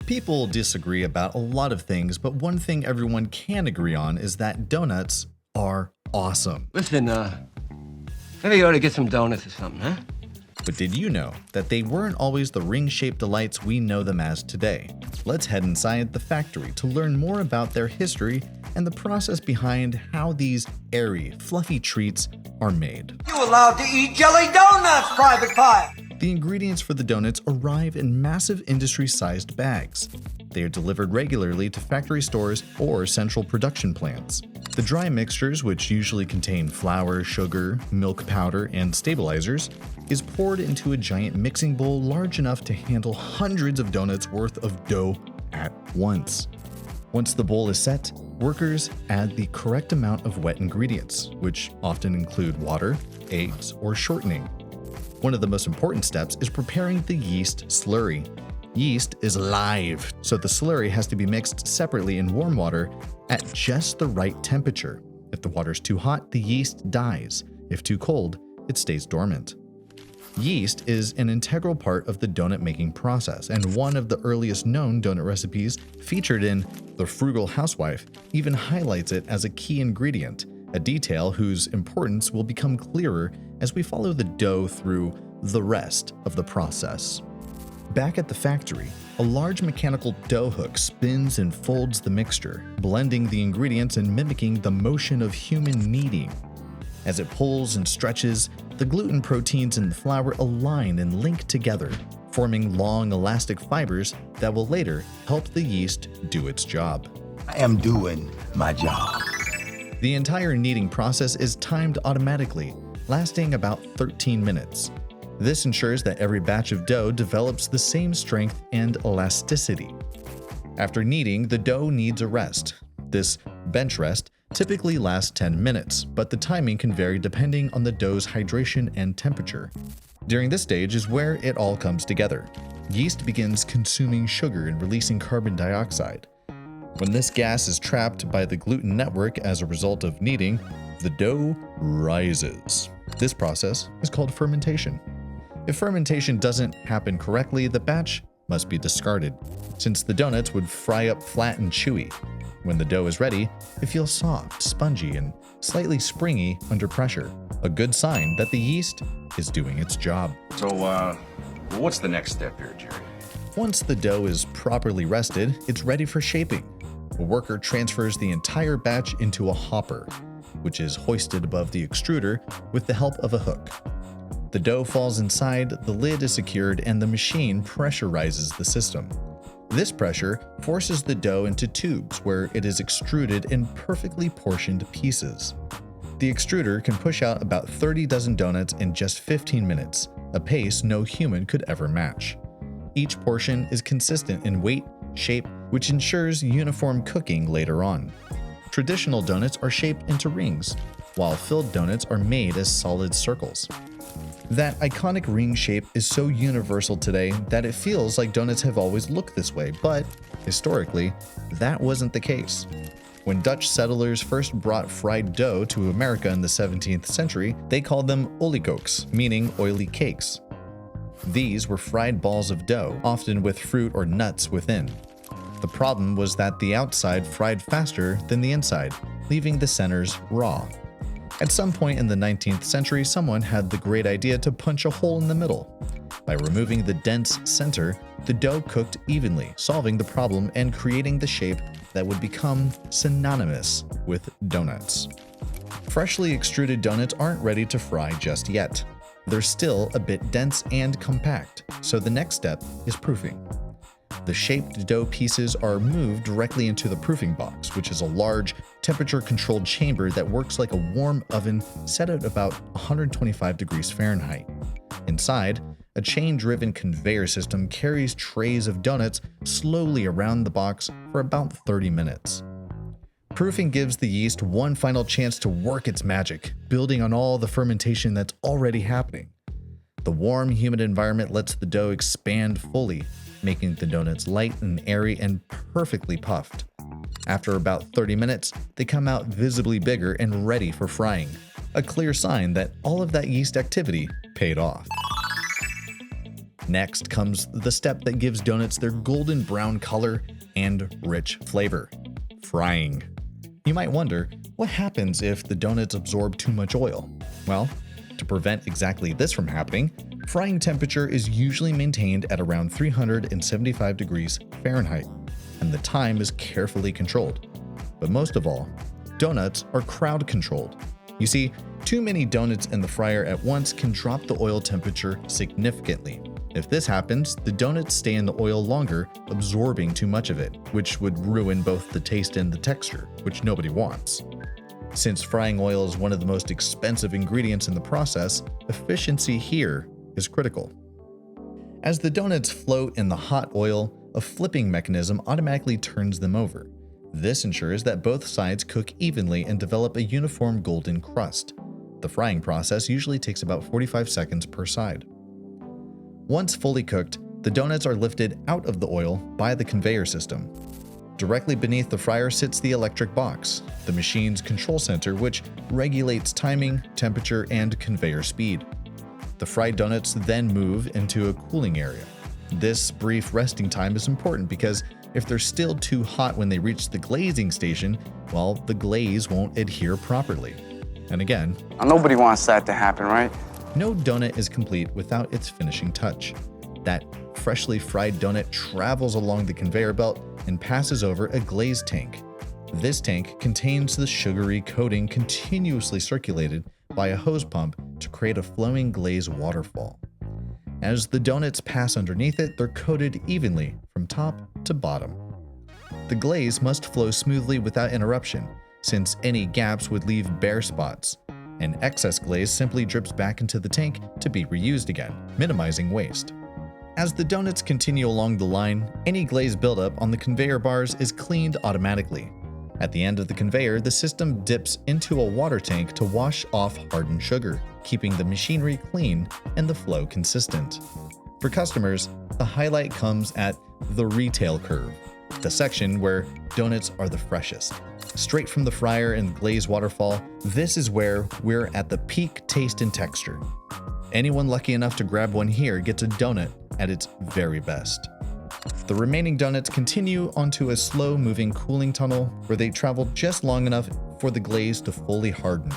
People disagree about a lot of things, but one thing everyone can agree on is that donuts are awesome. Listen, maybe you ought to get some donuts or something, huh? But did you know that they weren't always the ring-shaped delights we know them as today? Let's head inside the factory to learn more about their history and the process behind how these airy, fluffy treats are made. You allowed to eat jelly donuts, Private Pie! The ingredients for the donuts arrive in massive industry-sized bags. They are delivered regularly to factory stores or central production plants. The dry mixtures, which usually contain flour, sugar, milk powder, and stabilizers, is poured into a giant mixing bowl large enough to handle hundreds of donuts worth of dough at once. Once the bowl is set, workers add the correct amount of wet ingredients, which often include water, eggs, or shortening. One of the most important steps is preparing the yeast slurry. Yeast is live, so the slurry has to be mixed separately in warm water at just the right temperature. If the water's too hot, the yeast dies. If too cold, it stays dormant. Yeast is an integral part of the donut making process, and one of the earliest known donut recipes featured in The Frugal Housewife even highlights it as a key ingredient, a detail whose importance will become clearer as we follow the dough through the rest of the process. Back at the factory, a large mechanical dough hook spins and folds the mixture, blending the ingredients and mimicking the motion of human kneading. As it pulls and stretches, the gluten proteins in the flour align and link together, forming long elastic fibers that will later help the yeast do its job. I am doing my job. The entire kneading process is timed automatically, lasting about 13 minutes. This ensures that every batch of dough develops the same strength and elasticity. After kneading, the dough needs a rest. This bench rest typically lasts 10 minutes, but the timing can vary depending on the dough's hydration and temperature. During this stage is where it all comes together. Yeast begins consuming sugar and releasing carbon dioxide. When this gas is trapped by the gluten network as a result of kneading, the dough rises. This process is called fermentation. If fermentation doesn't happen correctly, the batch must be discarded, since the donuts would fry up flat and chewy. When the dough is ready, it feels soft, spongy, and slightly springy under pressure, a good sign that the yeast is doing its job. So, what's the next step here, Jerry? Once the dough is properly rested, it's ready for shaping. A worker transfers the entire batch into a hopper, which is hoisted above the extruder with the help of a hook. The dough falls inside, the lid is secured, and the machine pressurizes the system. This pressure forces the dough into tubes where it is extruded in perfectly portioned pieces. The extruder can push out about 30 dozen donuts in just 15 minutes, a pace no human could ever match. Each portion is consistent in weight, shape, which ensures uniform cooking later on. Traditional donuts are shaped into rings, while filled donuts are made as solid circles. That iconic ring shape is so universal today that it feels like donuts have always looked this way, but historically, that wasn't the case. When Dutch settlers first brought fried dough to America in the 17th century, they called them oliekoeks, meaning oily cakes. These were fried balls of dough, often with fruit or nuts within. The problem was that the outside fried faster than the inside, leaving the centers raw. At some point in the 19th century, someone had the great idea to punch a hole in the middle. By removing the dense center, the dough cooked evenly, solving the problem and creating the shape that would become synonymous with donuts. Freshly extruded donuts aren't ready to fry just yet. They're still a bit dense and compact, so the next step is proofing. The shaped dough pieces are moved directly into the proofing box, which is a large, temperature-controlled chamber that works like a warm oven set at about 125 degrees Fahrenheit. Inside, a chain-driven conveyor system carries trays of donuts slowly around the box for about 30 minutes. Proofing gives the yeast one final chance to work its magic, building on all the fermentation that's already happening. The warm, humid environment lets the dough expand fully, making the donuts light and airy and perfectly puffed. After about 30 minutes, they come out visibly bigger and ready for frying, a clear sign that all of that yeast activity paid off. Next comes the step that gives donuts their golden brown color and rich flavor: frying. You might wonder, what happens if the donuts absorb too much oil? Well, to prevent exactly this from happening, frying temperature is usually maintained at around 375 degrees Fahrenheit, and the time is carefully controlled. But most of all, donuts are crowd controlled. You see, too many donuts in the fryer at once can drop the oil temperature significantly. If this happens, the donuts stay in the oil longer, absorbing too much of it, which would ruin both the taste and the texture, which nobody wants. Since frying oil is one of the most expensive ingredients in the process, efficiency here is critical. As the donuts float in the hot oil, a flipping mechanism automatically turns them over. This ensures that both sides cook evenly and develop a uniform golden crust. The frying process usually takes about 45 seconds per side. Once fully cooked, the donuts are lifted out of the oil by the conveyor system. Directly beneath the fryer sits the electric box, the machine's control center, which regulates timing, temperature, and conveyor speed. The fried donuts then move into a cooling area. This brief resting time is important because if they're still too hot when they reach the glazing station, well, the glaze won't adhere properly. And again, nobody wants that to happen, right? no donut is complete without its finishing touch. That freshly fried donut travels along the conveyor belt and passes over a glaze tank. This tank contains the sugary coating continuously circulated by a hose pump to create a flowing glaze waterfall. As the donuts pass underneath it, they're coated evenly from top to bottom. The glaze must flow smoothly without interruption, since any gaps would leave bare spots, and excess glaze simply drips back into the tank to be reused again, minimizing waste. As the donuts continue along the line, any glaze buildup on the conveyor bars is cleaned automatically. At the end of the conveyor, the system dips into a water tank to wash off hardened sugar, keeping the machinery clean and the flow consistent. For customers, the highlight comes at the retail curve, the section where donuts are the freshest. Straight from the fryer and glaze waterfall, this is where we're at the peak taste and texture. Anyone lucky enough to grab one here gets a donut at its very best. The remaining donuts continue onto a slow-moving cooling tunnel where they travel just long enough for the glaze to fully harden.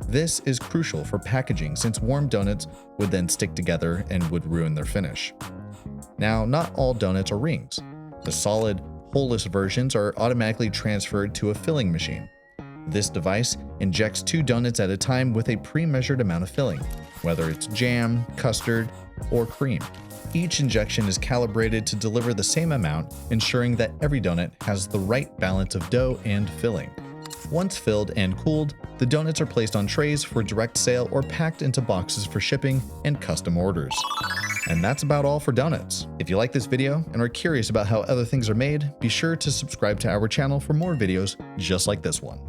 This is crucial for packaging since warm donuts would then stick together and would ruin their finish. Now, not all donuts are rings. The solid, holeless versions are automatically transferred to a filling machine. This device injects 2 donuts at a time with a pre-measured amount of filling, whether it's jam, custard, or cream. Each injection is calibrated to deliver the same amount, ensuring that every donut has the right balance of dough and filling. Once filled and cooled, the donuts are placed on trays for direct sale or packed into boxes for shipping and custom orders. And that's about all for donuts. If you like this video and are curious about how other things are made, be sure to subscribe to our channel for more videos just like this one.